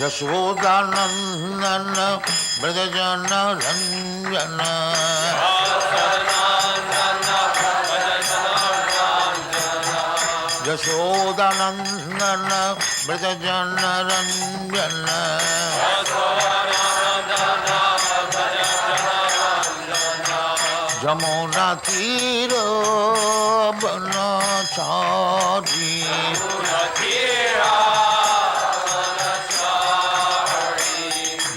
Yashodanandana Brajajana Ranjana Yashodanandana Brajajana Ranjana Jamuna Tira Banachari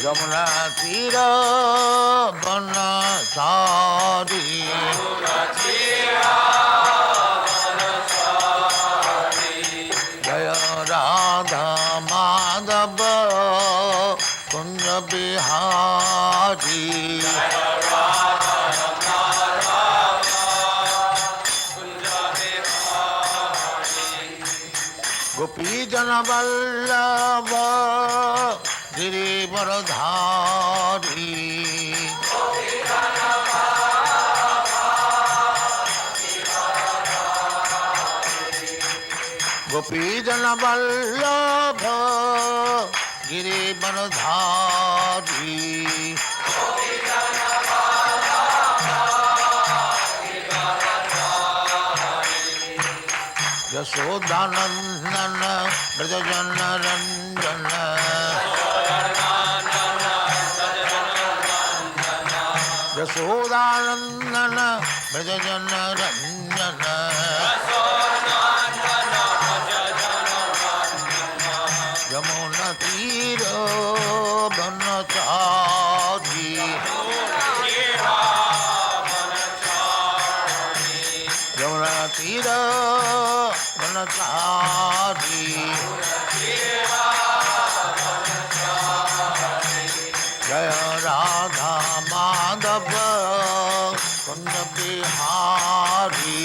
Jamuna Tira Banachari Jaya Radha Madhava Kunja Bihari Gopi Jana Vallabha Girivaradhari Gopi Jana Vallabha Girivaradhari Yashodanandana Brajajana Ranjana Yashodanandana Brajajana Ranjana Yamuna Tira Banachari Yamuna Tira Banachari Jaya Radha Madhava Kunja Bihari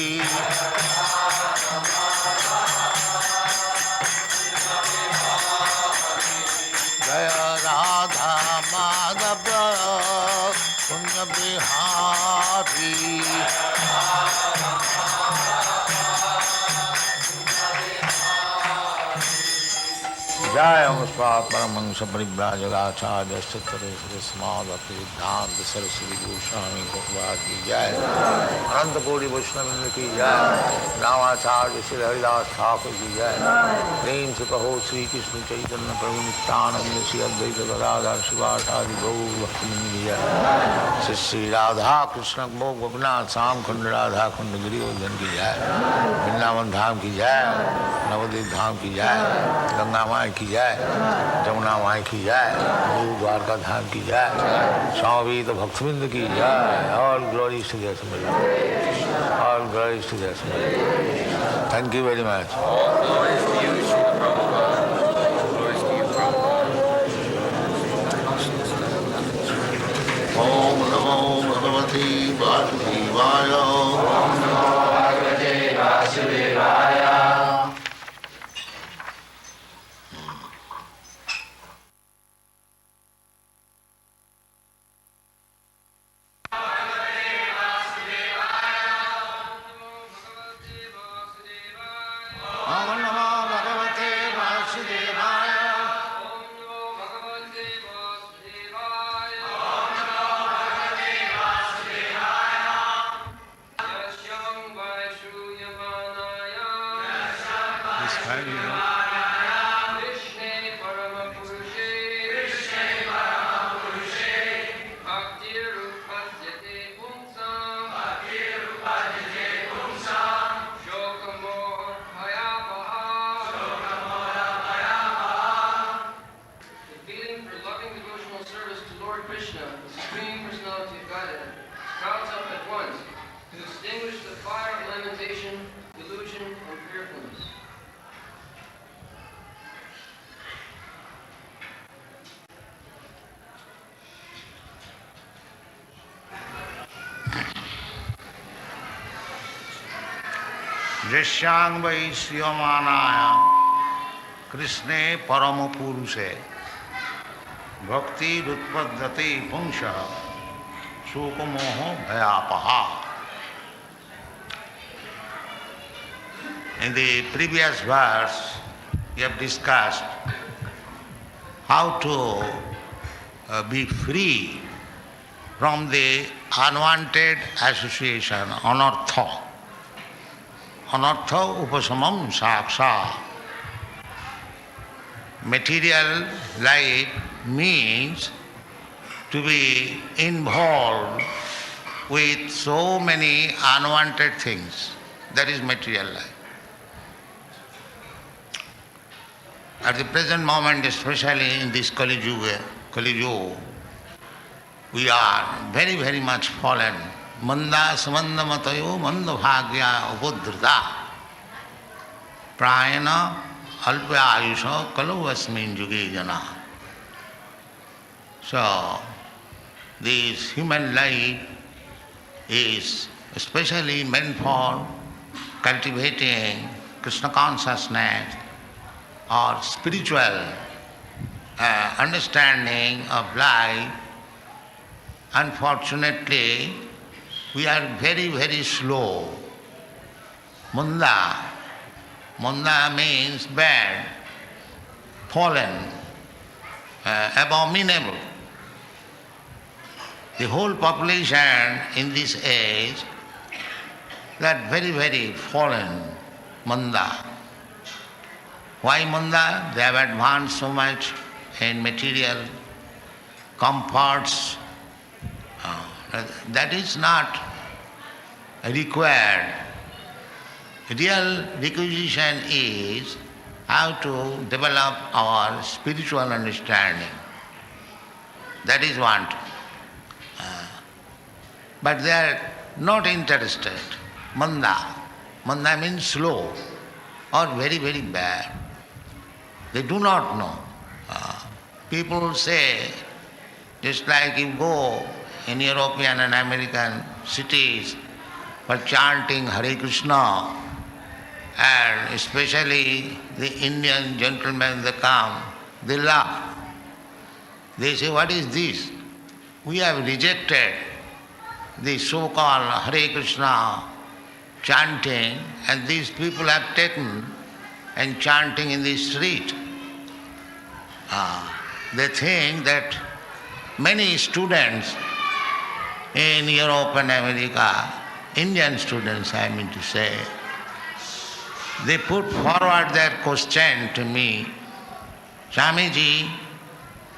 Jaya Radha Madhava Kunja Bihari Jai Amaspat Paramahansa Paribhrajagacharya Sattare Srismadhati Siddhanta Saraswati Goswami Prabhupada ki Jai Ananta Koti Vaishnavindra ki Jai Ramacharya Sri Haridas Thakur ki Jai Prem se kaho Sri Krishna Chaitanya Prabhu Nityananda Sri Advaita Gadadhar Shivasadi Gaur Bhaktivinoda ki Jai Sri Radha Krishna Gopinath Sam Khand Radha Khand Giridhar ki Jai Vrindavan Dham ki Jai Navadvip Dham ki Jai Ganga Mai की जाए जमुना माई की जाए गुरु द्वारका धाम की जाए स्वामी तो भक्तविंद की जाए all glory to their समझ ऑल ग्लोरी टू देयर समझ थैंक यू वेरी मच ओम नमो भगवते वासुदेवाय ओम नमो भगवते वासुदेवाय Drishyang vai Sriyamanaya Krishne Parama Purushe Bhakti Rutpaddhati Punsha Sukamoho Bhayapaha. In the previous verse, we have discussed how to be free from the unwanted association, anartha. Anartha upasamam saksa. Material life means to be involved with so many unwanted things. That is material life. At the present moment, especially in this Kali Yuga, we are very, very much fallen. Manda samanda matayo manda bhagya upudhrita. Prayana alpa ayusha kalau asmin yuge jana. So, this human life is especially meant for cultivating Krishna consciousness or spiritual understanding of life. Unfortunately, we are very, very slow. Munda. Munda means bad, fallen, abominable. The whole population in this age, that very, very fallen, Manda. Why Manda? They have advanced so much in material comforts. That is not required. Real requisition is how to develop our spiritual understanding. That is want. But they are not interested. Manda. Manda means slow or very, very bad. They do not know. People say, just like you go in European and American cities for chanting Hare Krishna, and especially the Indian gentlemen, they come, they laugh. They say, what is this? We have rejected the so-called Hare Krishna chanting, and these people have taken and chanting in the street. They think that many students in Europe and America, Indian students I mean to say, they put forward their question to me, Swamiji,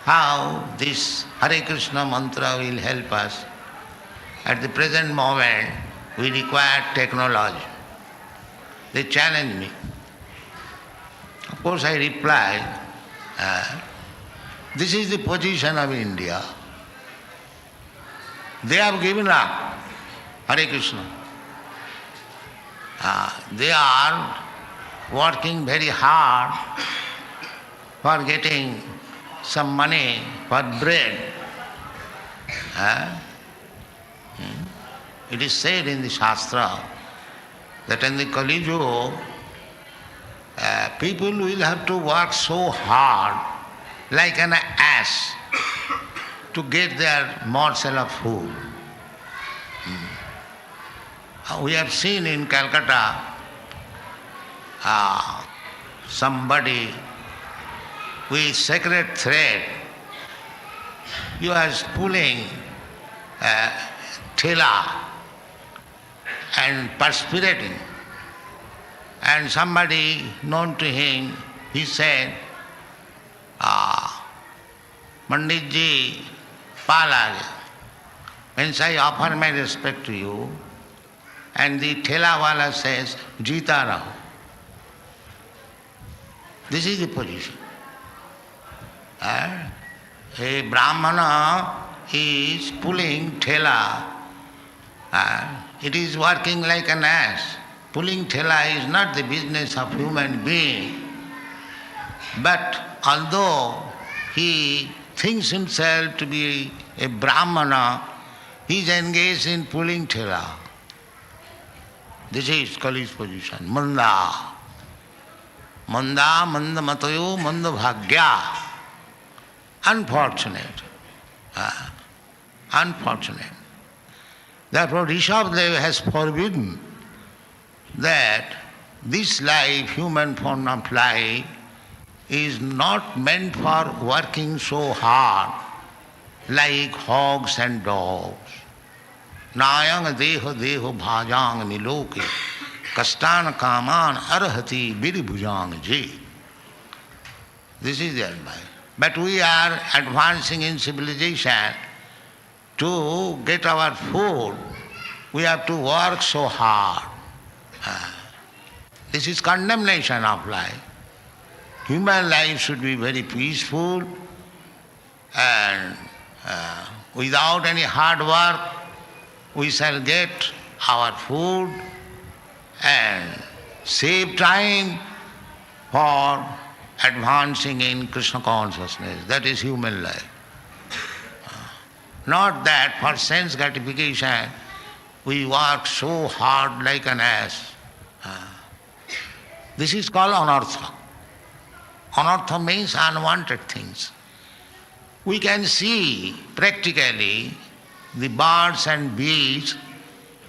how this Hare Krishna mantra will help us? At the present moment, we require technology. They challenge me. Of course, I replied, this is the position of India. They have given up Hare Krishna. They are working very hard for getting some money for bread. It is said in the Shastra that in the Kali Yuga, people will have to work so hard like an ass to get their morsel of food. We have seen in Calcutta somebody with sacred thread, he was pulling thela and perspiring. And somebody known to him, he said, Panditji, Palage, means I offer my respect to you. And the thelawala says, Jita Raho. This is the position. A Brahmana is pulling thela. It is working like an ass. Pulling thela is not the business of human being. But although he thinks himself to be a Brahmana, he is engaged in pulling thela. This is Kali's position. Manda. Manda, manda matayo, manda bhagya. Unfortunate. Unfortunate. Therefore, Rishabdev has forbidden that this life, human form of life, is not meant for working so hard like hogs and dogs. Nayang deho deho bhajang niloke kastan kaman arhati biribhujang je. This is the advice. But we are advancing in civilization. To get our food, we have to work so hard. This is condemnation of life. Human life should be very peaceful and without any hard work we shall get our food and save time for advancing in Krishna consciousness. That is human life. Not that for sense gratification we work so hard like an ass. This is called anartha. Anartha means unwanted things. We can see practically the birds and bees,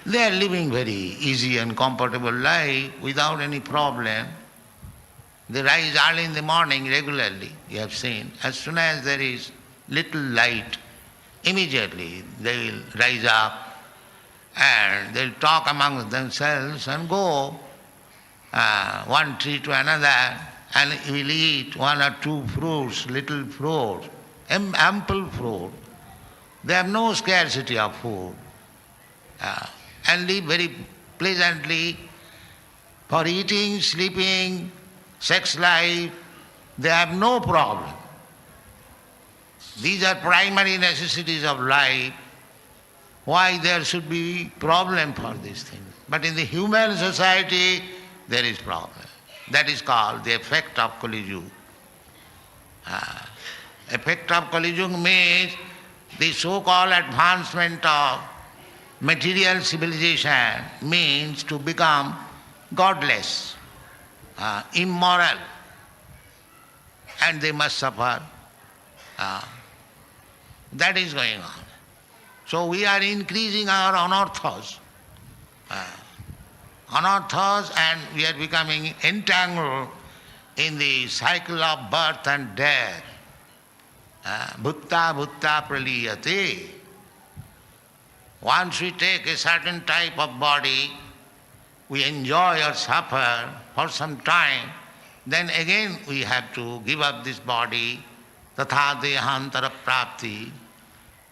they are living very easy and comfortable life without any problem. They rise early in the morning regularly, you have seen. As soon as there is little light, immediately they will rise up and they will talk among themselves and go one tree to another and will eat one or two fruits, little fruits, ample fruit. They have no scarcity of food and live very pleasantly for eating, sleeping, sex life. They have no problem. These are primary necessities of life. Why there should be problem for these things? But in the human society, there is problem. That is called the effect of Kali Yuga. Effect of Kali Yuga means the so-called advancement of material civilization means to become godless, immoral, and they must suffer. That is going on. So we are increasing our anarthas. Anarthas, and we are becoming entangled in the cycle of birth and death. Bhutta bhutta praliyate. Once we take a certain type of body, we enjoy or suffer for some time, then again we have to give up this body, tatha dehantara prapti,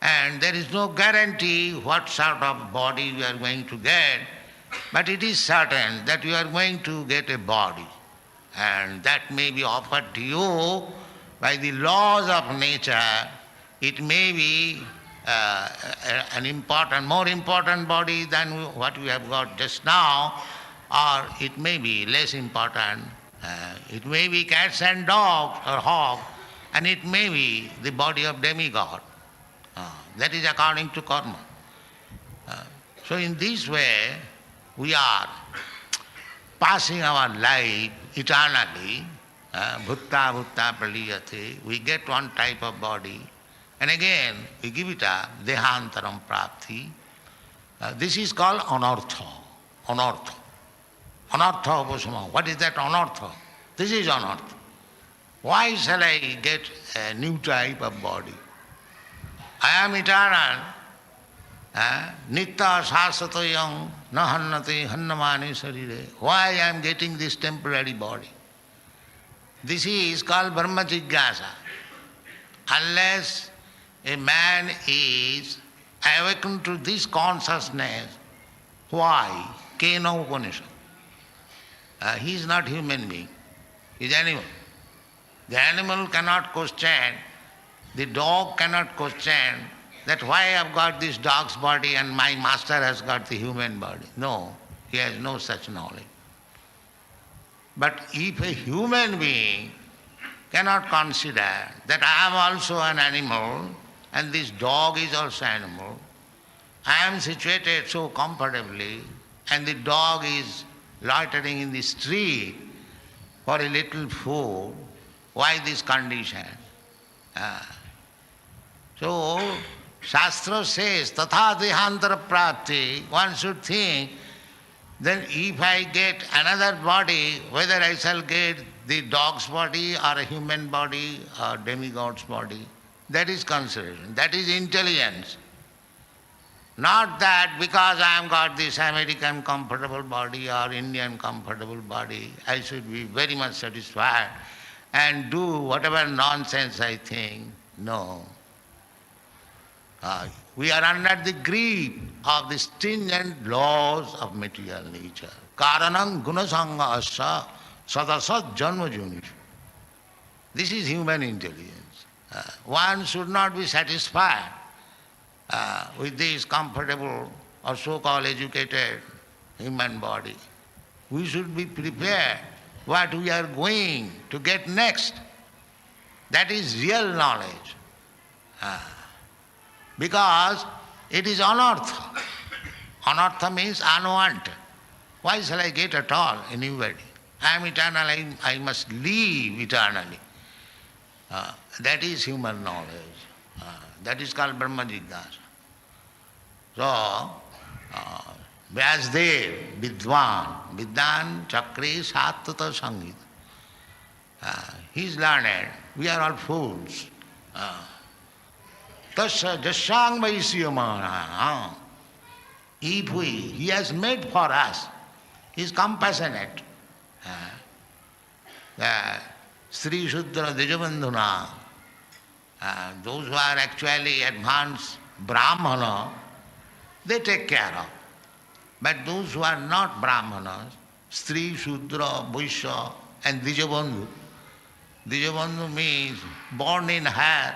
and there is no guarantee what sort of body we are going to get, but it is certain that you are going to get a body, and that may be offered to you by the laws of nature. It may be an more important body than what we have got just now, or it may be less important. It may be cats and dogs or hogs, and it may be the body of demigod. That is according to karma. So in this way, we are passing our life eternally. Bhutta bhutta praliyate. We get one type of body, and again we give it up, dehantaram prapti. This is called anartha. Anartha. Anartha upasama. What is that anartha? This is anartha. Why shall I get a new type of body? I am eternal. Nitya sasatayam na hannate hannamani sarire. Why I am getting this temporary body? This is called Brahma Jigyasa. Unless a man is awakened to this consciousness, why? Kena Upanishad. He is not human being, he is animal. The animal cannot question, the dog cannot question that why I have got this dog's body and my master has got the human body. No, he has no such knowledge. But if a human being cannot consider that I am also an animal and this dog is also animal, I am situated so comfortably and the dog is loitering in the street for a little food, why this condition? So, Shastra says, tatha dehantara prapti, one should think, then if I get another body, whether I shall get the dog's body or a human body or demigod's body. That is consideration. That is intelligence. Not that because I have got this American comfortable body or Indian comfortable body, I should be very much satisfied and do whatever nonsense I think. No. We are under the grip of the stringent laws of material nature. Karanam gunasanga asya sadasat janma junishu. This is human intelligence. One should not be satisfied with this comfortable or so-called educated human body. We should be prepared what we are going to get next. That is real knowledge. Because it is anartha. Anartha means unwanted. Why shall I get at all anybody? I am eternal, I must live eternally. That is human knowledge. That is called Brahma Jignasa. So, Vyasdev, Vidwan, Vidyan Chakri Sattata Sangita. He is learned. We are all fools. Tasya jasyang vaishyamana. If he has made for us, he is compassionate. Sri Shudra Dijabandhuna, those who are actually advanced Brahmana, they take care of. But those who are not Brahmanas, Sri, Shudra, Vaishya and Dijabandhu. Dijabandhu means born in her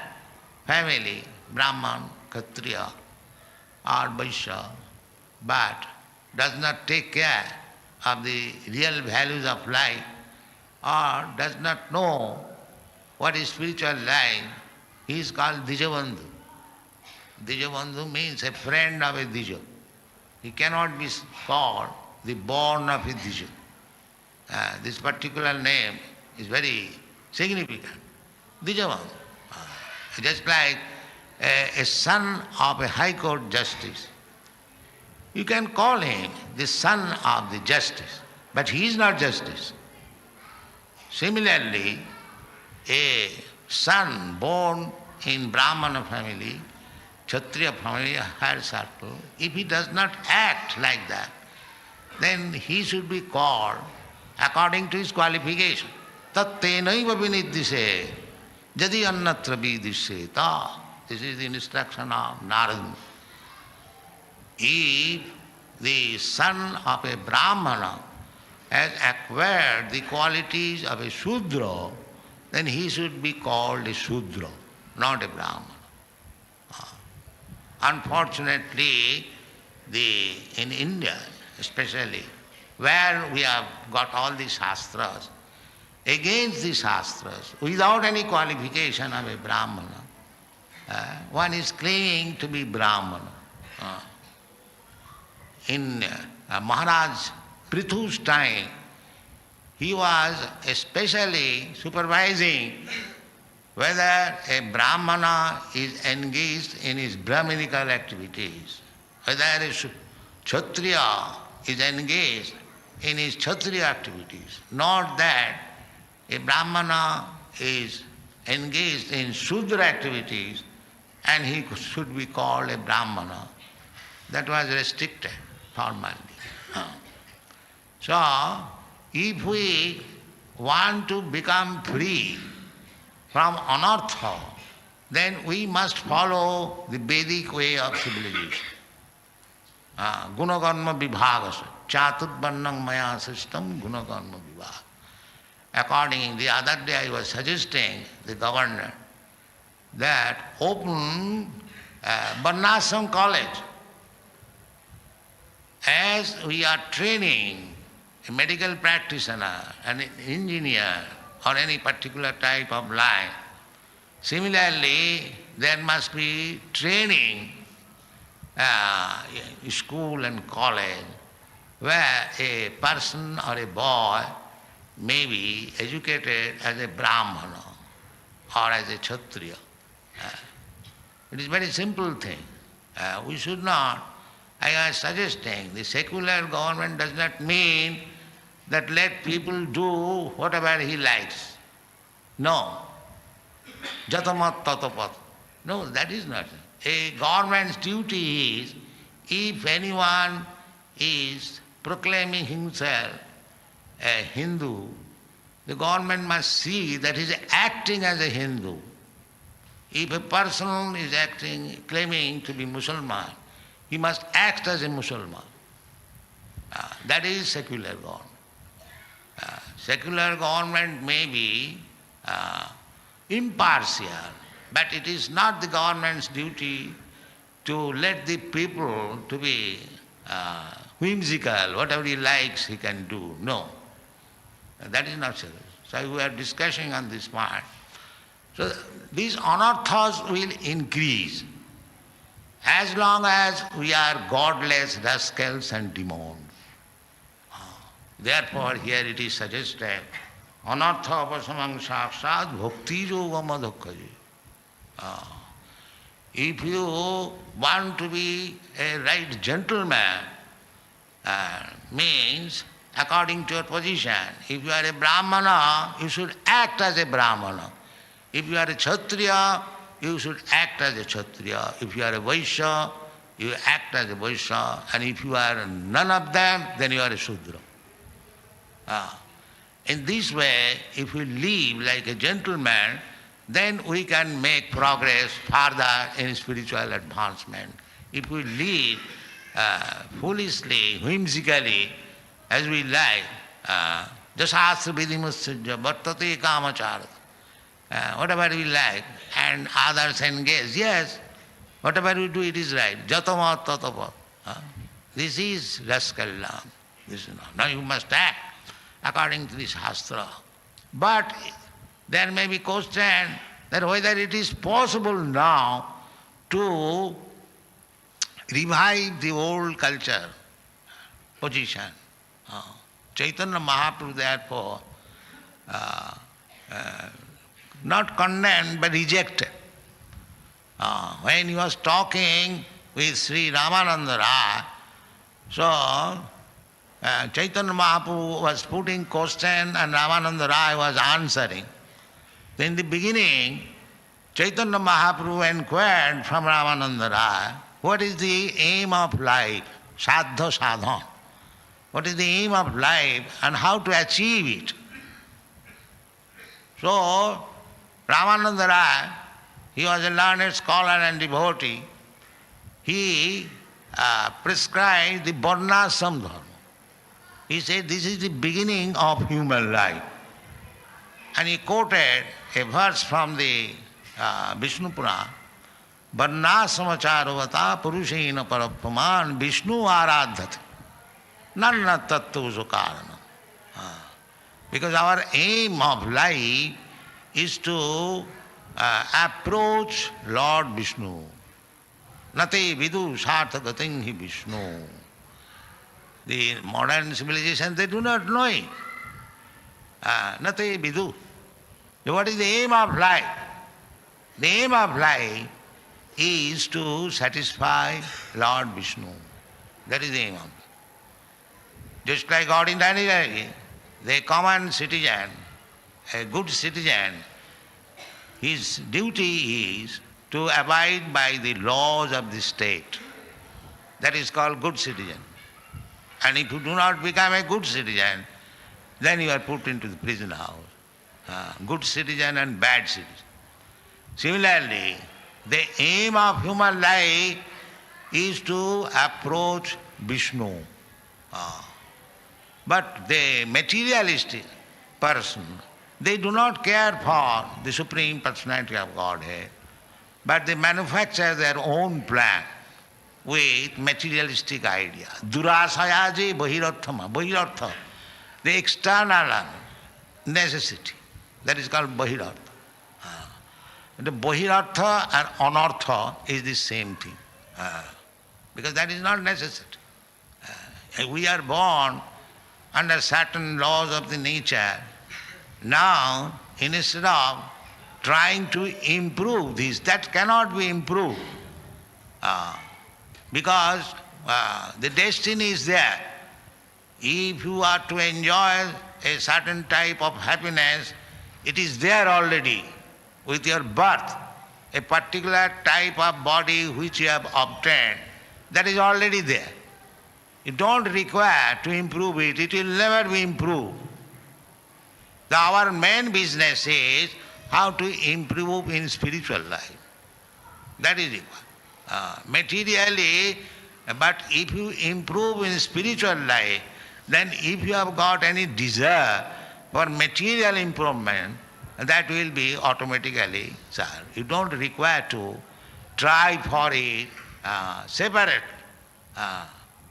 family, Brahman, Kshatriya or Vaishya, but does not take care of the real values of life or does not know what is spiritual life, he is called Dijabandhu. Dijabandhu means a friend of a Dija. He cannot be called the born of a Dija. This particular name is very significant. Dijabandhu. Just like a son of a high court justice. You can call him the son of the justice, but he is not justice. Similarly, a son born in Brahmana family, Kshatriya family, higher circle, if he does not act like that, then he should be called according to his qualification. Tat tenaiva viniddhise jadi annatra vidisheta. This is the instruction of Narada. If the son of a Brahmana has acquired the qualities of a Shudra, then he should be called a Shudra, not a Brahmana. Unfortunately, in India especially, where we have got all the Shastras, against the Shastras, without any qualification of a Brahmana, one is claiming to be Brahmana. In Maharaj Prithu's time, he was especially supervising whether a Brahmana is engaged in his Brahminical activities, whether a Kshatriya is engaged in his Kshatriya activities, not that a Brahmana is engaged in Shudra activities and he should be called a Brahmana. That was restricted formally. So, if we want to become free from anartha, then we must follow the Vedic way of civilization. Gunakarma vibhagasa, chaturvarnam maya system gunakarma vibhaga. Accordingly, the other day I was suggesting the governor that open Varnashram college. As we are training a medical practitioner, an engineer, or any particular type of line, similarly, there must be training, school and college, where a person or a boy may be educated as a Brahmana or as a Kshatriya. It is a very simple thing. We should not, I was suggesting, the secular government does not mean that let people do whatever he likes. No. Jatamat tatapat. No, that is not. A government's duty is, if anyone is proclaiming himself a Hindu, the government must see that he is acting as a Hindu. If a person is claiming to be Muslim, he must act as a Muslim. That is secular government. Secular government may be impartial, but it is not the government's duty to let the people to be whimsical, whatever he likes he can do. No, that is not so. So we are discussing on this part. So these anarthas will increase as long as we are godless rascals and demons. Therefore here it is suggested, anartha apasamang sakshat bhakti yogam adhokkaji. If you want to be a right gentleman, means according to your position, if you are a Brahmana, you should act as a Brahmana. If you are a Kshatriya, you should act as a Kshatriya. If you are a Vaishya, you act as a Vaishya. And if you are none of them, then you are a Shudra. In this way, if we live like a gentleman, then we can make progress further in spiritual advancement. If we live foolishly, whimsically, as we like, jasastra vidimusajya vartate kamachara, whatever we like, and others engage, yes, whatever we do, it is right. Jatamat tatapa. This is rascal now. This is not. Now you must act according to the Shastra. But there may be question that whether it is possible now to revive the old culture, position. Chaitanya Mahaprabhu therefore not condemned but rejected. When he was talking with Sri Ramananda Rai, so Chaitanya Mahaprabhu was putting question and Ramananda Rai was answering. Then in the beginning, Chaitanya Mahaprabhu inquired from Ramananda Rai, what is the aim of life? Sadha sadhan. What is the aim of life and how to achieve it? So, Ramananda Rai, he was a learned scholar and devotee. He prescribed the varnashram dharma. He said, this is the beginning of human life. And he quoted a verse from the Vishnu Purana, varnashramacharvata purushena parapaman Vishnu aradhati nanna tattva karana. Because our aim of life is to approach Lord Vishnu. Nate vidu sarthagatin hi Vishnu. The modern civilization, they do not know it. Nate vidu. What is the aim of life? The aim of life is to satisfy Lord Vishnu. That is the aim of life. Just like ordinarily, the common citizen, a good citizen, his duty is to abide by the laws of the state. That is called good citizen. And if you do not become a good citizen, then you are put into the prison house. Good citizen and bad citizen. Similarly, the aim of human life is to approach Vishnu. But the materialistic person, they do not care for the Supreme Personality of Godhead, but they manufacture their own plan with materialistic idea. Durasayaje bahirarthama, bahirartha, the external necessity. That is called bahirartha. The bahirartha and anartha is the same thing. Because that is not necessity. We are born under certain laws of the nature. Now, instead of trying to improve this, that cannot be improved. Because the destiny is there. If you are to enjoy a certain type of happiness, it is there already with your birth. A particular type of body which you have obtained, that is already there. You don't require to improve it, it will never be improved. Our main business is how to improve in spiritual life. That is required. Materially, but if you improve in spiritual life, then if you have got any desire for material improvement, that will be automatically served. You don't require to try for it separate.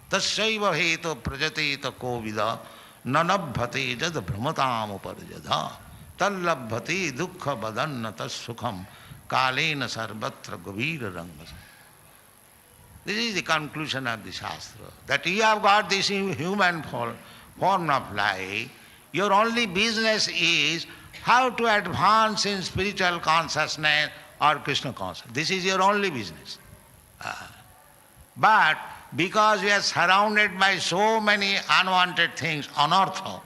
Tasyaiva hetu prajateta kovida nanabhate jad brahmatam uparjada tallabhate dukkha badanna tas sukham kalena sarvatra gavira rangas. This is the conclusion of the Shastra, that you have got this human form of life. Your only business is how to advance in spiritual consciousness or Krishna consciousness. This is your only business. But because we are surrounded by so many unwanted things, anartha,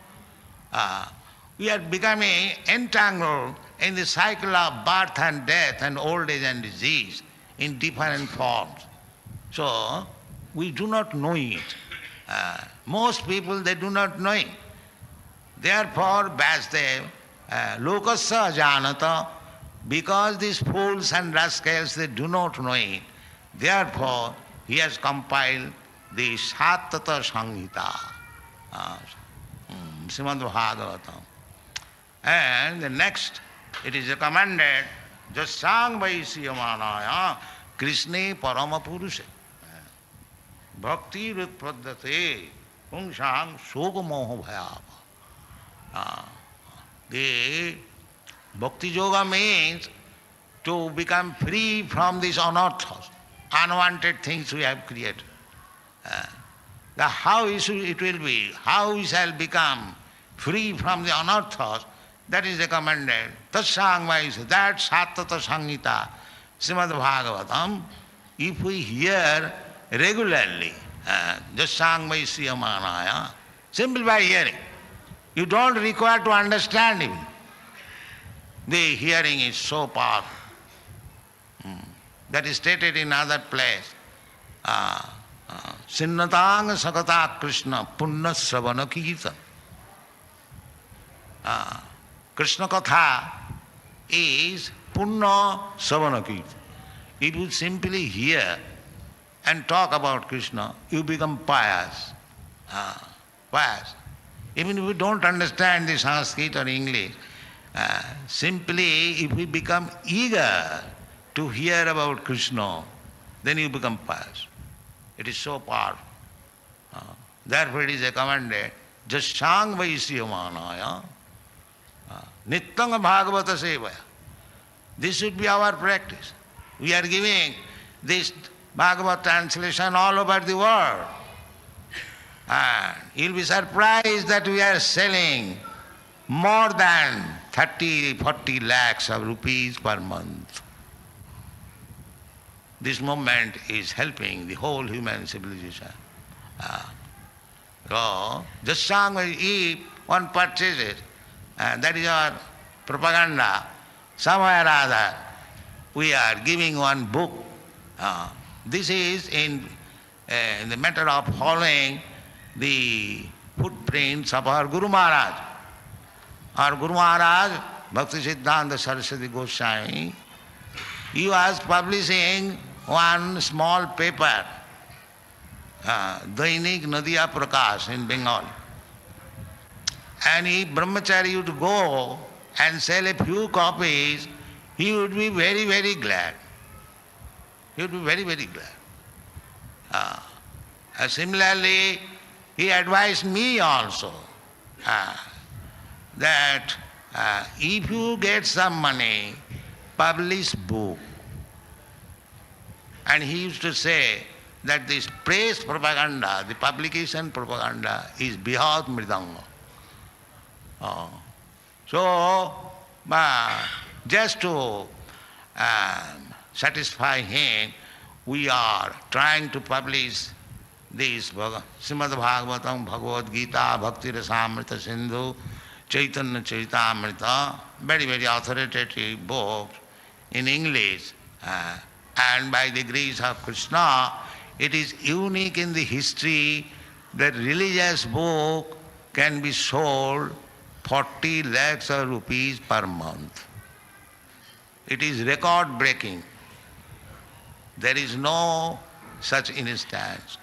we are becoming entangled in the cycle of birth and death and old age and disease in different forms. So, we do not know it. Most people, they do not know it. Therefore, Vasudev, lokasya janata, because these fools and rascals, they do not know it, therefore, he has compiled the Satata Samhita, Srimad Bhagavatam. And the next, it is recommended, Jasang Vaisyamanaya Krishne Parama Purushe. Bhakti Rutpadate Pungsang Soga Moha Bhayava. The Bhakti Yoga means to become free from these anarthas, unwanted things we have created. How it will be, how we shall become free from the anarthas, that is recommended. Tatsangva is that Satata Samhita, Srimad Bhagavatam. If we hear regularly, Jasangva Sriyamanaya, simply by hearing, you don't require to understand even. The hearing is so powerful. That is stated in other place. Sinnatang Sakata Krishna Punna Sravana Kirtan. Krishna Katha is Punna Sravana Kirtan. If you simply hear and talk about Krishna, you become pious. Pious. Even if you don't understand the Sanskrit or English, simply if we become eager to hear about Krishna, then you become pious. It is so powerful. Therefore it is recommended, Jasang Vaisyamanaya, Nityang Bhagavata Sevaya. This should be our practice. We are giving this Bhagavad translation all over the world. And you'll be surprised that we are selling more than 30-40 lakhs of rupees per month. This movement is helping the whole human civilization. So, just if one purchases, that is our propaganda, somewhere or other, we are giving one book. This is in the matter of following the footprints of our Guru Maharaj. Our Guru Maharaj, Bhakti Siddhanta Saraswati Goswami, he was publishing one small paper, Dainik Nadia Prakash in Bengal. And if brahmachari would go and sell a few copies, he would be very, very glad. He would be very, very glad. Similarly, he advised me also that if you get some money, publish book. And he used to say that this press propaganda, the publication propaganda is Bihad Mridanga. So, just to satisfy him, we are trying to publish this Srimad Bhagavatam, Bhagavad Gita, Bhakti Rasamrita Sindhu, Chaitanya Charitamrita, very, very authoritative book in English. And by the grace of Krishna, it is unique in the history that religious book can be sold 40 lakhs of rupees per month. It is record breaking. There is no such instance.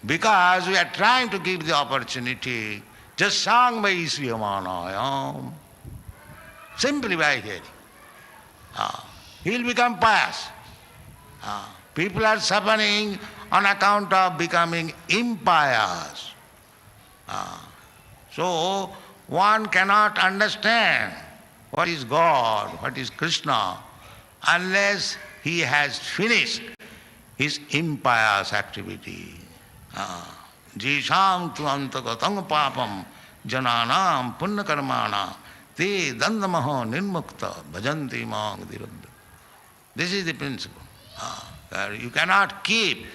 Because we are trying to give the opportunity, just sang by Isyamanayam, simply by hearing. He will become pious. People are suffering on account of becoming impious. So one cannot understand what is God, what is Krishna, unless he has finished his impious activity. Jisham tu antagatam papam jananam punnakarmana te dandamaho nirmukta bhajanti mang dirabda. This is the principle. You cannot keep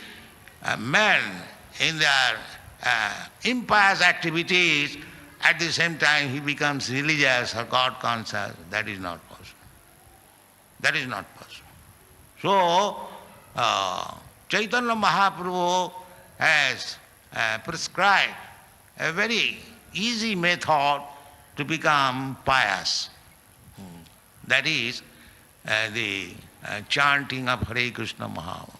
men in their impious activities, at the same time he becomes religious or God conscious. That is not possible. That is not possible. So, Chaitanya Mahaprabhu has prescribed a very easy method to become pious. That is the chanting of Hare Krishna Mahamantra,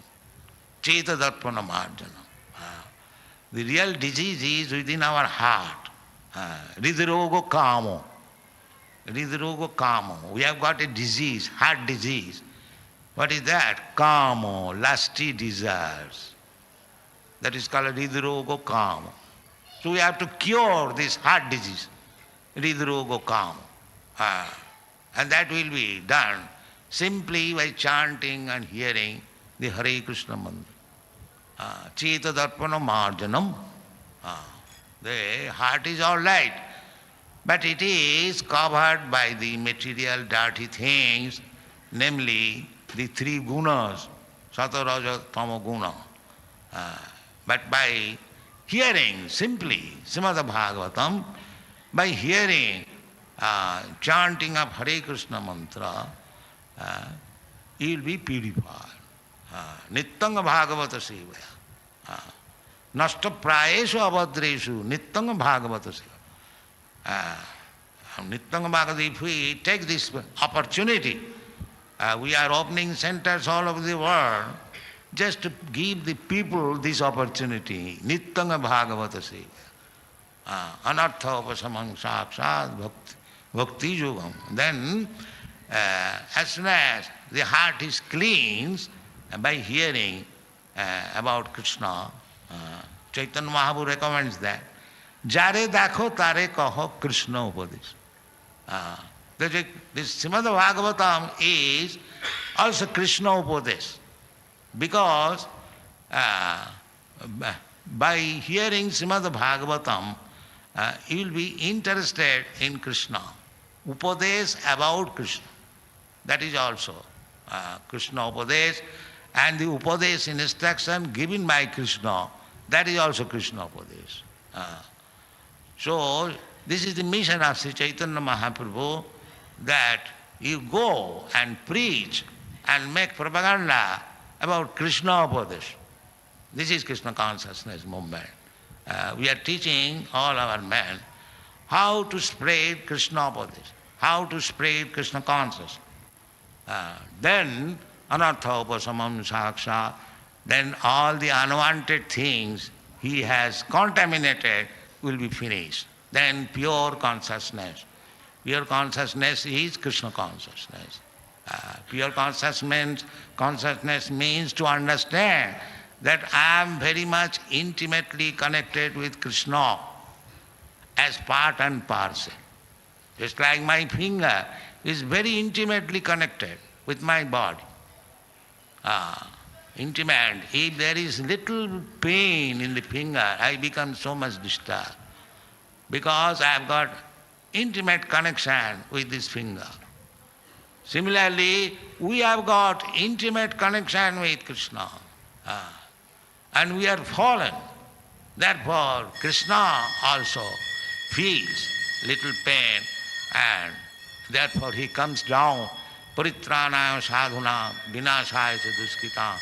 Cheta Darpana Marjana. The real disease is within our heart. Hridrogo Kamo. Hridrogo Kamo. We have got a disease, heart disease. What is that? Kamo, lusty desires. That is called Hridrogo Kamo. So we have to cure this heart disease, Hridrogo Kamo. And that will be done simply by chanting and hearing the Hare Krishna mantra. Cheta Darpana Marjanam. The heart is all right, but it is covered by the material dirty things, namely the three gunas, Sattva, Raja, Tama guna. But by hearing simply Srimad Bhagavatam, by hearing chanting of Hare Krishna mantra, you will be purified. Nittanga Bhagavata Sevaya. Nasta Prayeshu Abhadreshu. Nittanga Bhagavata Sevaya. Nittanga Bhagavata, if we take this opportunity, we are opening centers all over the world just to give the people this opportunity. Nittanga Bhagavata Sevaya. Anartha Upasamang Sakshat Bhakti Yogam. Then, as soon as the heart is cleansed by hearing about Krishna, Chaitanya Mahaprabhu recommends that. Jare dakho tare kaho Krishna upadesh. This Srimad Bhagavatam is also Krishna upadesh. Because by hearing Srimad Bhagavatam, you will be interested in Krishna. Upadesh about Krishna. That is also Krishna Upadesh. And the Upadesh instruction given by Krishna, that is also Krishna Upadesh. So, this is the mission of Sri Chaitanya Mahaprabhu, that you go and preach and make propaganda about Krishna Upadesh. This is Krishna consciousness movement. We are teaching all our men how to spread Krishna Upadesh, how to spread Krishna consciousness. Then Anartha Upasamam Saksha, then all the unwanted things he has contaminated will be finished. Then pure consciousness. Pure consciousness is Krishna consciousness. Pure consciousness means to understand that I am very much intimately connected with Krishna as part and parcel. Just like my finger is very intimately connected with my body. Intimate. If there is little pain in the finger, I become so much disturbed. Because I have got intimate connection with this finger. Similarly, we have got intimate connection with Krishna. and we are fallen. Therefore, Krishna also feels little pain, and therefore he comes down. Paritranaya sadhuna vinashaya cha duskita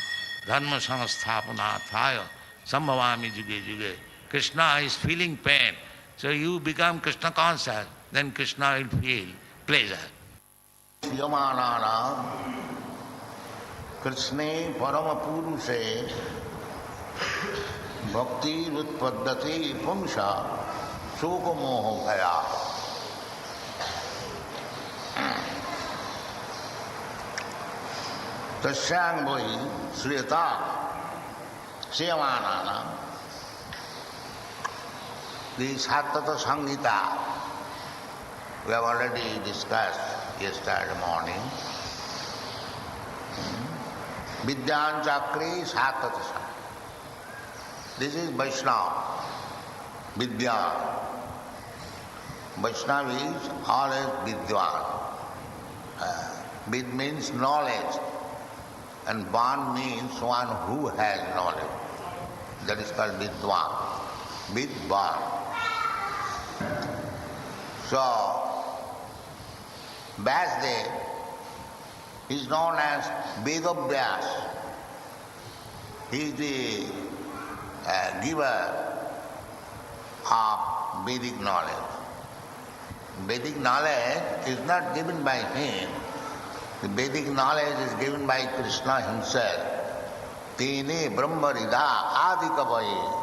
dharma samasthapanarthaya sambhavami juge juge. Krishna is feeling pain. So you become Krishna conscious, then Krishna will feel pleasure. Yamanana Krishne parama purushe bhakti utpaddati pumsa shoka moho bhaya. Tasyang boi sriyata Sriyamanana. The Sattata Samhita we have already discussed yesterday morning. Vidyan Chakri Sattata Samhita. This is Vaishnava. Vidya. Vaishnava is always Vidyan. Vid means knowledge, and Van means one who has knowledge. That is called Vidwan. Vidwan. So, Vyasdev is known as Vedavyas. He is the giver of Vedic knowledge. Vedic knowledge is not given by him. The Vedic knowledge is given by Krishna himself. Tene Brahmarida Adikavaye.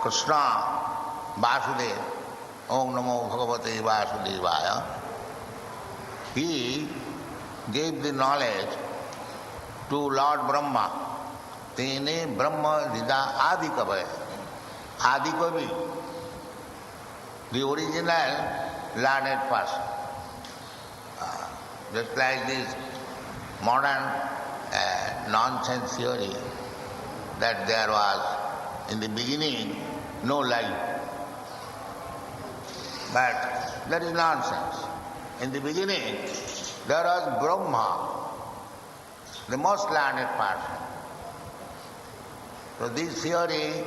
Krishna Vasudeva, Om Namo Bhagavate Vasudevaya, he gave the knowledge to Lord Brahma. Tene Brahma Dida Adikavaya. Adikavi, the original learned person. Just like this modern nonsense theory that there was in the beginning no life. But that is nonsense. In the beginning there was Brahma, the most learned person. So this theory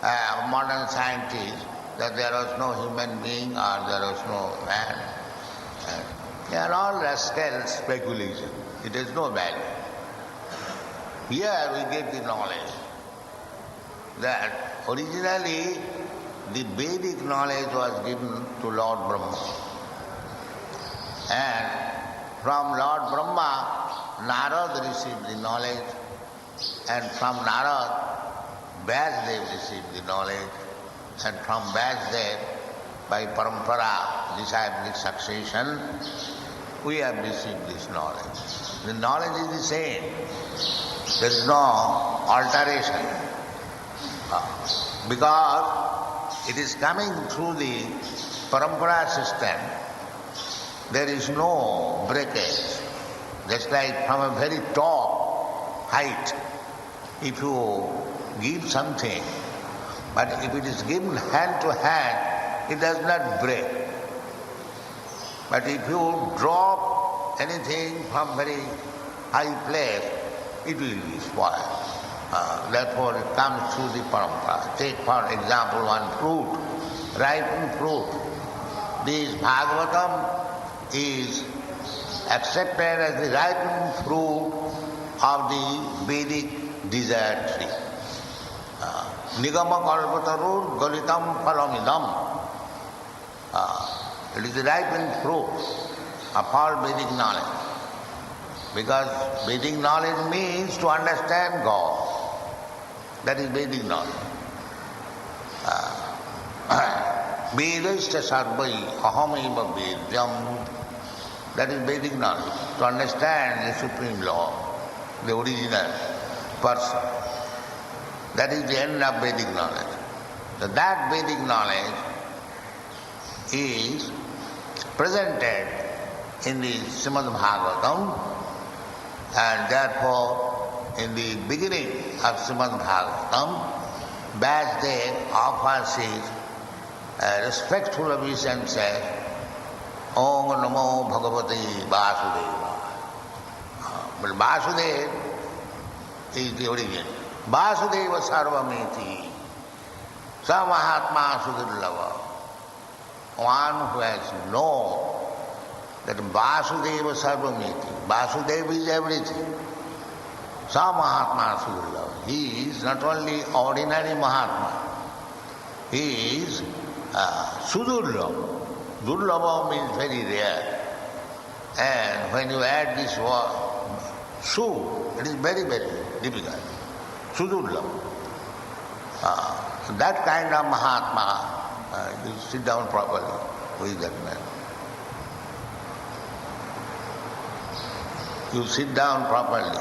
of modern scientists that there was no human being or there was no man, they are all rascal speculation. It has no value. Here we get the knowledge that originally the Vedic knowledge was given to Lord Brahma. And from Lord Brahma, Narad received the knowledge, and from Narad, Vyasdev received the knowledge, and from Vyasdev, by parampara, disciplic succession, we have received this knowledge. The knowledge is the same. There is no alteration. Because it is coming through the parampara system, there is no breakage. Just like from a very top height, if you give something, but if it is given hand to hand, it does not break. But if you drop anything from very high place, it will be spoiled. Therefore it comes through the parampara. Take for example one fruit, ripened fruit. This Bhagavatam is accepted as the ripened fruit of the Vedic desert tree. Nigama kalpatarur galitam phalamidam. It is the ripened fruit of all Vedic knowledge. Because Vedic knowledge means to understand God. That is Vedic knowledge. Vedashta sarvai ahamaiva vedyam. That is Vedic knowledge. To understand the Supreme Lord, the original person. That is the end of Vedic knowledge. So that Vedic knowledge is presented in the Srimad Bhagavatam, and therefore in the beginning of Srimad Bhagavatam, Vyasdev offers his respectful obeisance and says, Om Namo Bhagavate Vasudeva. But Vasudeva is the origin. Vasudeva Sarvamiti. Sa Mahatma Sudurlava. One who has known that Vasudeva Sarvamiti. Vasudeva is everything. Sa Mahatma Sudurlava. He is not only ordinary Mahatma. He is Sudurlava. Durlava means very rare. And when you add this word, Su, it is very, very difficult. Sudurlava. That kind of Mahatma, you sit down properly. Who is that man? You sit down properly.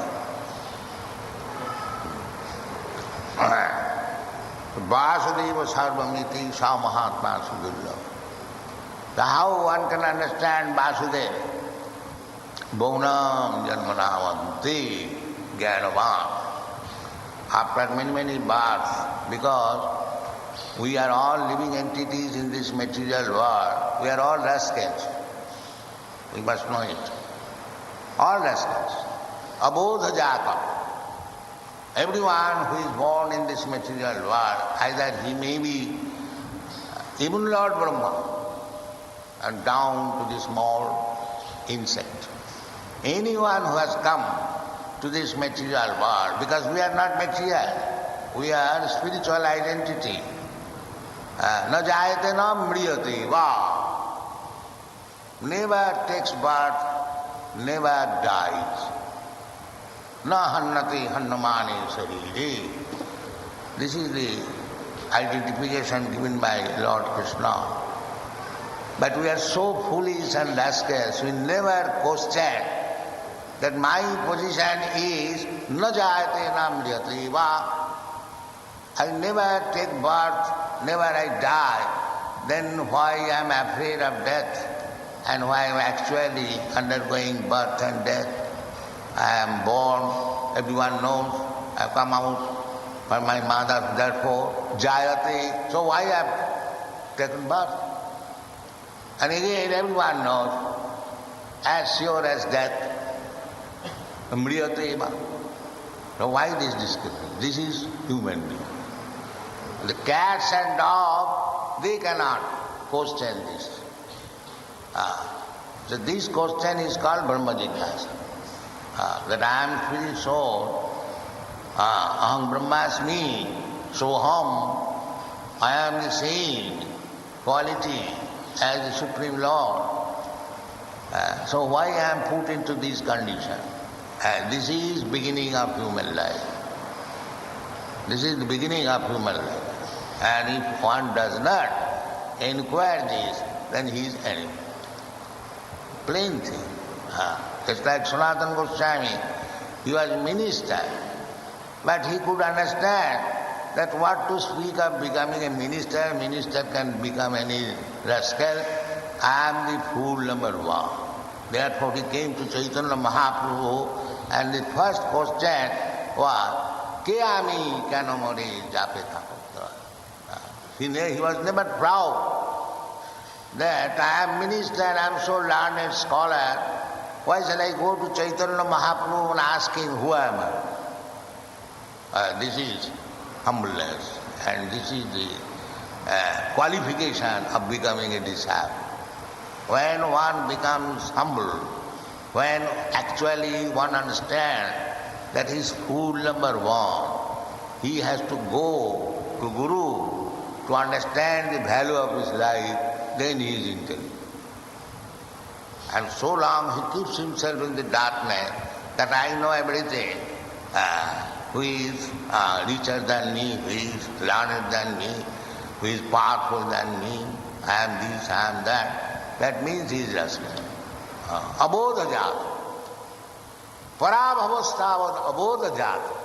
Vasudeva Sarvamiti Sa Mahatma Sudurlava. So how one can understand Vasudeva? Bhaunam Janmanavanti Jnanavan. After many, many births, because we are all living entities in this material world, we are all rascals. We must know it. All rascals. Abodha jata. Everyone who is born in this material world, either he may be even Lord Brahma, and down to the small insect. Anyone who has come to this material world, because we are not material, we are spiritual identity. Na jayate na mriyate va. Never takes birth, never dies. Na hannati hannamane sarire. This is the identification given by Lord Krishna. But we are so foolish and rascals, we never question that my position is na jayate na mriyate va. I never take birth, never I die. Then why I am afraid of death and why I am actually undergoing birth and death? I am born, everyone knows, I have come out from my mother, therefore jayate. So why I have taken birth? And again everyone knows, as sure as death, mriyate va. So why this discussion? This is human being. The cats and dogs, they cannot question this. So this question is called Brahma Jignasa. That I am fully soul, aham brahmasmi, soham, I am the same quality as the Supreme Lord. So why I am put into this condition? This is beginning of human life. This is the beginning of human life. And if one does not inquire this, then he is enemy. Plain thing. Just like Sanatana Goswami, he was minister, but he could understand that what to speak of becoming a minister, minister can become any rascal. I am the fool number one. Therefore he came to Chaitanya Mahaprabhu, and the first question was, Ke ami keno more jape thako? He was never proud that I am minister, I am so learned scholar. Why shall I go to Chaitanya Mahaprabhu and ask him who am I? This is humbleness, and this is the qualification of becoming a disciple. When one becomes humble, when actually one understands that he is fool number one, he has to go to Guru to understand the value of his life, then he is intelligent. And so long he keeps himself in the darkness that I know everything. Who is richer than me, who is learned than me, who is powerful than me, I am this, I am that. That means he is rascal. Abodha jata. Parabhavastavad abodha jata.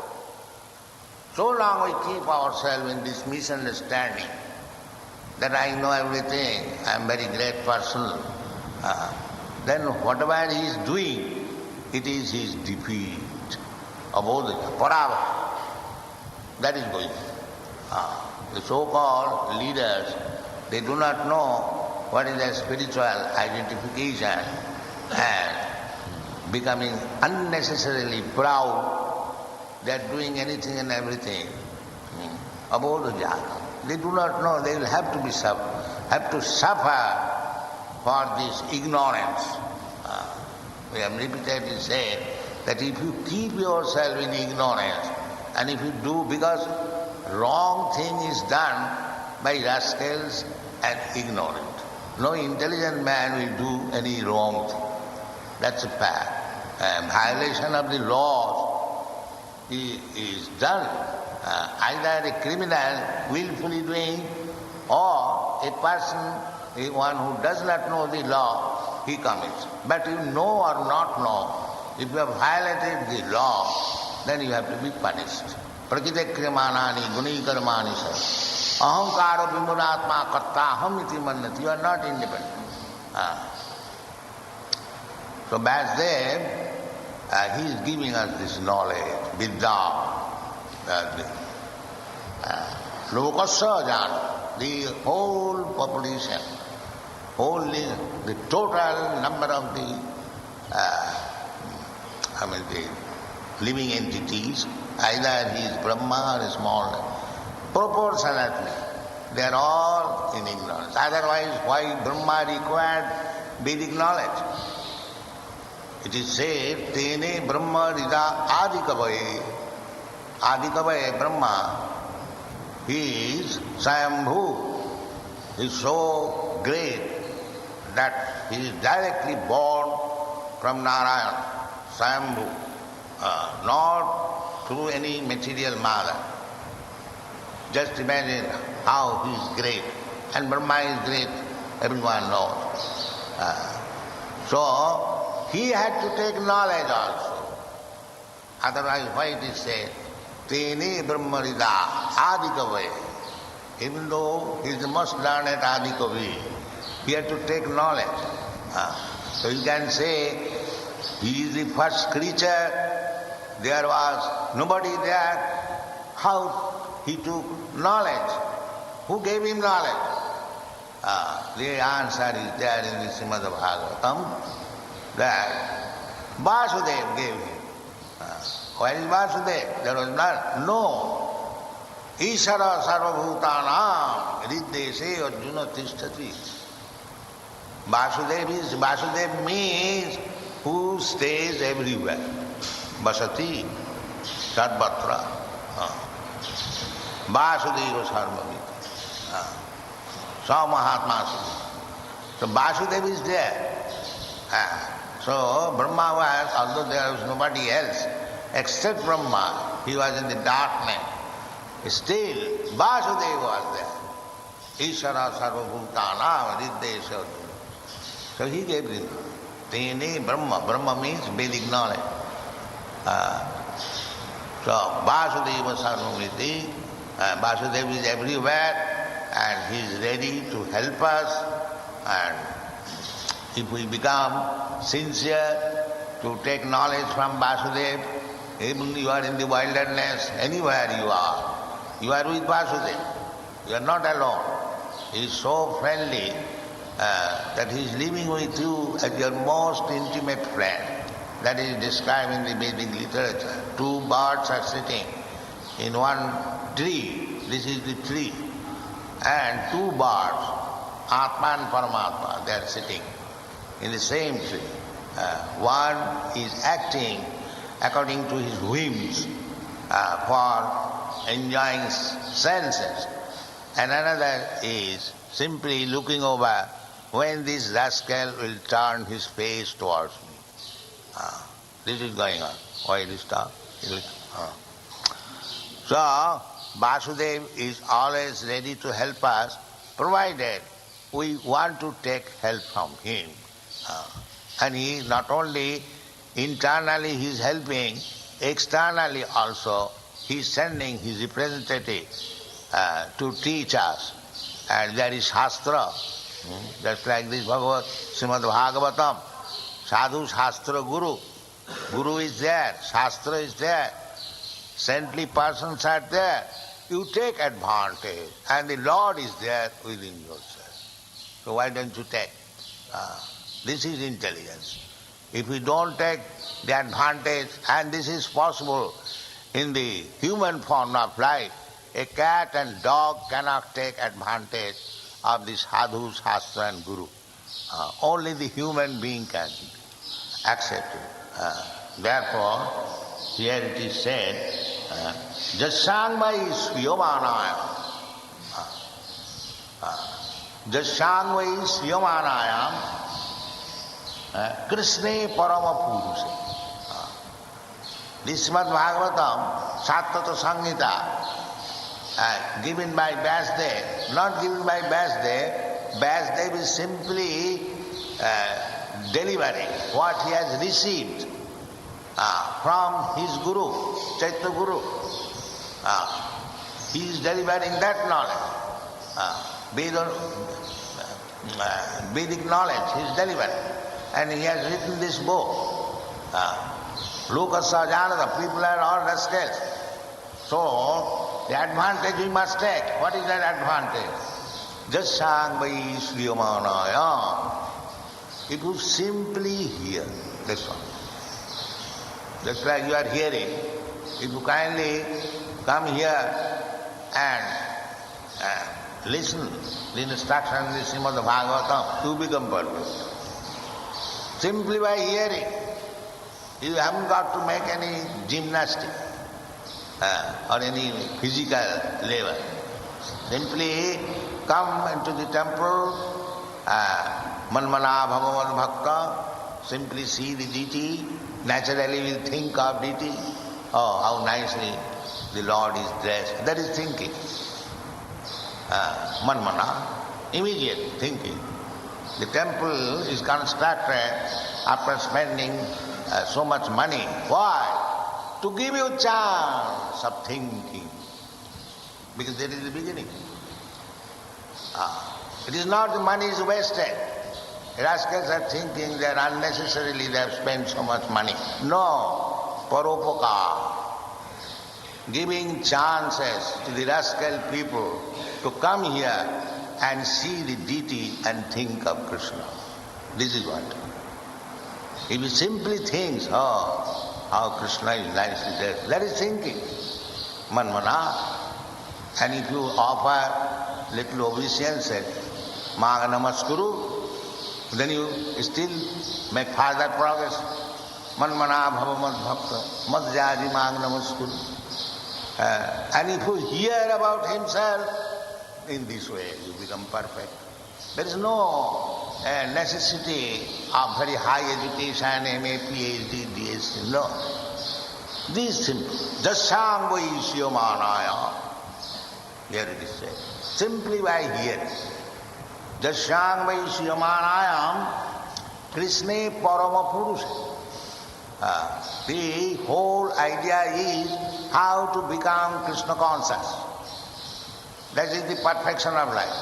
So long we keep ourselves in this misunderstanding that I know everything, I am very great person. Then whatever he is doing, it is his defeat. Abodha, parava. That is going. The so-called leaders, they do not know what is their spiritual identification, and becoming unnecessarily proud, they are doing anything and everything. Abodhajata. They do not know, they will have to suffer for this ignorance. We have repeatedly said that if you keep yourself in ignorance, and if you do, because wrong thing is done by rascals and ignorant. No intelligent man will do any wrong thing. That's a fact. Violation of the laws is done. Either a criminal willfully doing, or a person, one who does not know the law, he commits. But you know or not know, if you have violated the law, then you have to be punished. Prakite krimanani guni karmani sa. Ahankara vimuratma kartaham iti mannati. You are not independent. So Vasudev, he is giving us this knowledge, vidya. Lokasya jana, the whole population, the total number of the living entities, either he is Brahma or small, proportionately, they are all in ignorance. Otherwise, why Brahma required Vedic knowledge? It is said, Tene Brahma Rida Adikavaye. Adikavaye Brahma, he is Swayambhu. He is so great that he is directly born from Narayana, Swayambhu, not through any material mother. Just imagine how he is great. And Brahma is great, everyone knows. So, he had to take knowledge also. Otherwise, why it is said, Tene Brahmarida Adikavi. Even though he is the most learned Adikavi, he had to take knowledge. So you can say, he is the first creature, there was nobody there. How he took knowledge? Who gave him knowledge? The answer is there in the Srimad Bhagavatam, that Vasudev gave him. Where is Vasudev? There was none. No. Ishara sarvabhutanam riddese arjuna tishtati. Vasudev means who stays everywhere. Vasati, sarvatra. Vasudeva sarvabhita. Sa Mahatma. So Vasudev is there. So Brahma was, although there was nobody else except Brahma, he was in the darkness. Still, Vasudeva was there. Ishara sarvabhutanam riddesha arjuna. So he gave him. Tene Brahma. Brahma means Vedic knowledge. So Vasudeva sarvamriti. Vasudeva is everywhere and he is ready to help us. And if we become sincere to take knowledge from Vasudeva, even you are in the wilderness, anywhere you are with Vasudeva. You are not alone. He is so friendly that he is living with you as your most intimate friend. That is described in the Vedic literature. Two birds are sitting in one tree. This is the tree. And two birds, Atma and Paramatma, they are sitting in the same tree. One is acting according to his whims for enjoying senses, and another is simply looking over when this rascal will turn his face towards me. This is going on. Why it is done? So, Vasudeva is always ready to help us, provided we want to take help from him. And he not only internally he is helping, externally also he is sending his representative to teach us. And there is Shastra, just like this Srimad Bhagavatam, Sadhu Shastra Guru. Guru is there, Shastra is there, saintly persons are there. You take advantage and the Lord is there within yourself. So why don't you take? This is intelligence. If we don't take the advantage, and this is possible in the human form of life, a cat and dog cannot take advantage of the sadhu, shastra and guru. Only the human being can accept it. Therefore, here it is said, Jassangvai sviyomanayam. Jassangvai sviyomanayam Krishne parama purushe. This Srimad Bhagavatam, Sattata Samhita, given by Vyasdev, not given by Vyasdev. Vyasdev is simply delivering what he has received from his Guru, Chaitya Guru. He is delivering that knowledge. Vedic knowledge he is delivering. And he has written this book. Lokasya janata, people are all rascals. So, the advantage we must take. What is that advantage? Jassangvai sriyamanayam. If you simply hear, that's all. Just like you are hearing, if you kindly come here and listen the instructions in the Srimad Bhagavatam, you become perfect. Simply by hearing. You haven't got to make any gymnastic or any physical labor. Simply come into the temple, manmana bhavavad bhakta, simply see the deity, naturally will think of deity. Oh, how nicely the Lord is dressed. That is thinking. Manmana, immediate thinking. The temple is constructed after spending so much money. Why? To give you chance of thinking. Because that is the beginning. It is not the money is wasted. Rascals are thinking that unnecessarily they have spent so much money. No. Paropakar. Giving chances to the rascal people to come here and see the deity and think of Krishna. This is what. If he simply thinks, oh, how Krishna is nicely dressed, that is thinking. Manmana. And if you offer little obeisance, Maga Namaskuru, then you still make further progress. Manmana bhavamad bhakta, madhyaji Maga Namaskuru. And if you hear about himself, in this way you become perfect. There is no necessity of very high education, MA, PhD, DSc, no. This is simple. Jassangvai sriyamanayam. Here it is said. Simply by hearing. Jassangvai sriyamanayam Krishne parama purushe. The whole idea is how to become Krishna conscious. That is the perfection of life.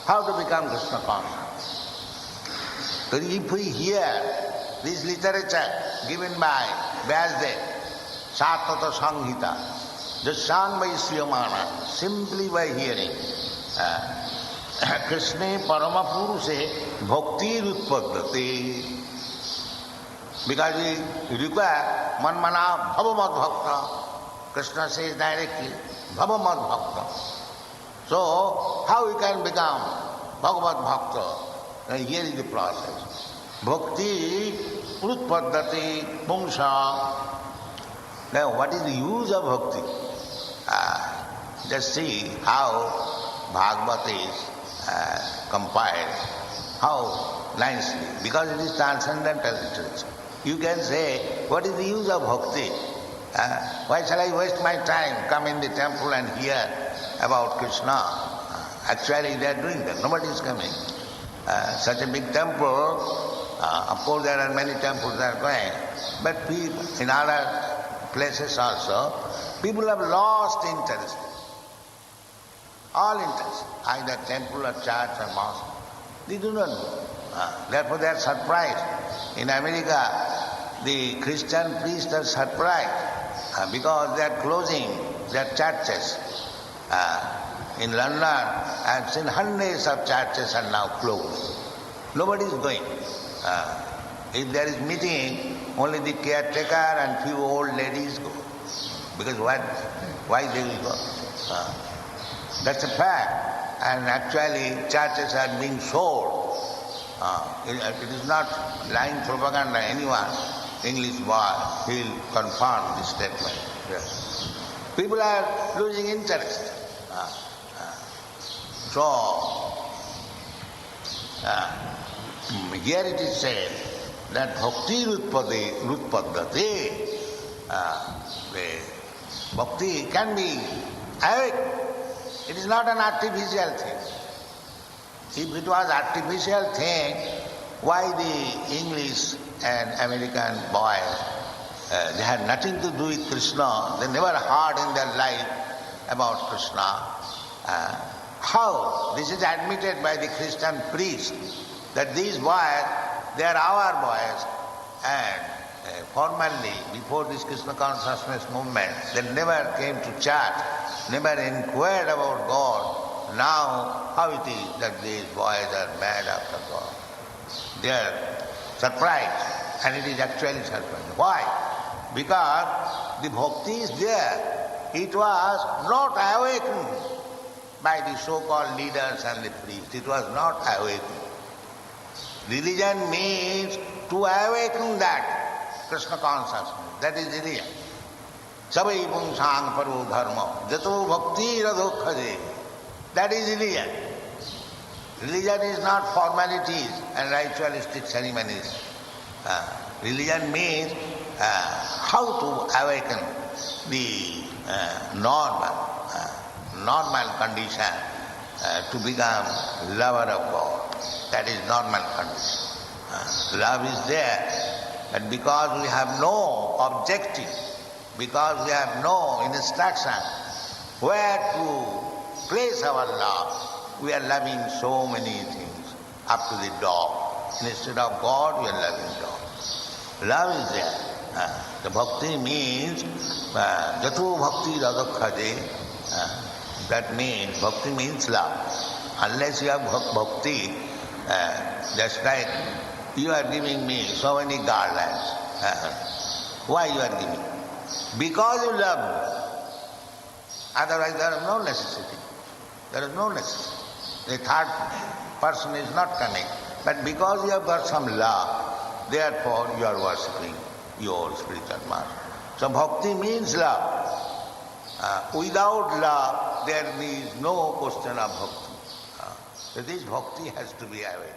How to become Krishna conscious. So if we hear this literature given by Vyasdev, Sattata Samhita, Jassangvai sriyamana, simply by hearing, Krishna parama purushe bhakti utpaddate. Because we require manmana bhavamad bhakta. Krishna says directly, bhavamad bhakta. So, how we can become Bhagavad Bhakta? And here is the process. Bhakti utpaddati pumsa. Now, what is the use of bhakti? Just see how Bhagavad is compiled. How nicely. Because it is transcendental literature. You can say, what is the use of bhakti? Why shall I waste my time, come in the temple and hear about Krishna? Actually they are doing that, nobody is coming. Such a big temple, of course there are many temples that are going, but people, in other places also, people have lost interest. All interest, either temple or church or mosque. They do not know. Therefore they are surprised. In America, the Christian priests are surprised because they are closing their churches. In London, I have seen hundreds of churches are now closed. Nobody is going. If there is meeting, only the caretaker and few old ladies go. Because why they will go? That's a fact. And actually, churches are being sold. It is not lying propaganda. Anyone, English boy, he will confirm this statement. Yes. People are losing interest. Here it is said that bhakti rutpadate, bhakti can be awake. It is not an artificial thing. If it was artificial thing, why the English and American boys, they had nothing to do with Krishna, they never heard in their life about Krishna. How? This is admitted by the Christian priest, that these boys, they are our boys, and formerly, before this Krishna consciousness movement, they never came to church, never inquired about God. Now, how it is that these boys are mad after God? They are surprised, and it is actually surprising. Why? Because the bhakti is there. It was not awakened by the so-called leaders and the priests. It was not awakened. Religion means to awaken that Krishna consciousness. That is religion. Sabai pungsang paro dharma jato bhakti radokhaje. That is religion. Religion is not formalities and ritualistic ceremonies. Religion means how to awaken the normal condition to become lover of God. That is normal condition. Love is there, but because we have no objective, because we have no instruction where to place our love, we are loving so many things, up to the dog. Instead of God, we are loving dog. Love is there. The bhakti means jato bhakti radokhaje. That means, bhakti means love. Unless you have bhakti, just like you are giving me so many garlands. Why you are giving? Because you love me. Otherwise there is no necessity. There is no necessity. The third person is not coming. But because you have got some love, therefore you are worshipping your spiritual master. So bhakti means love. Without love, there is no question of bhakti. So this bhakti has to be aware.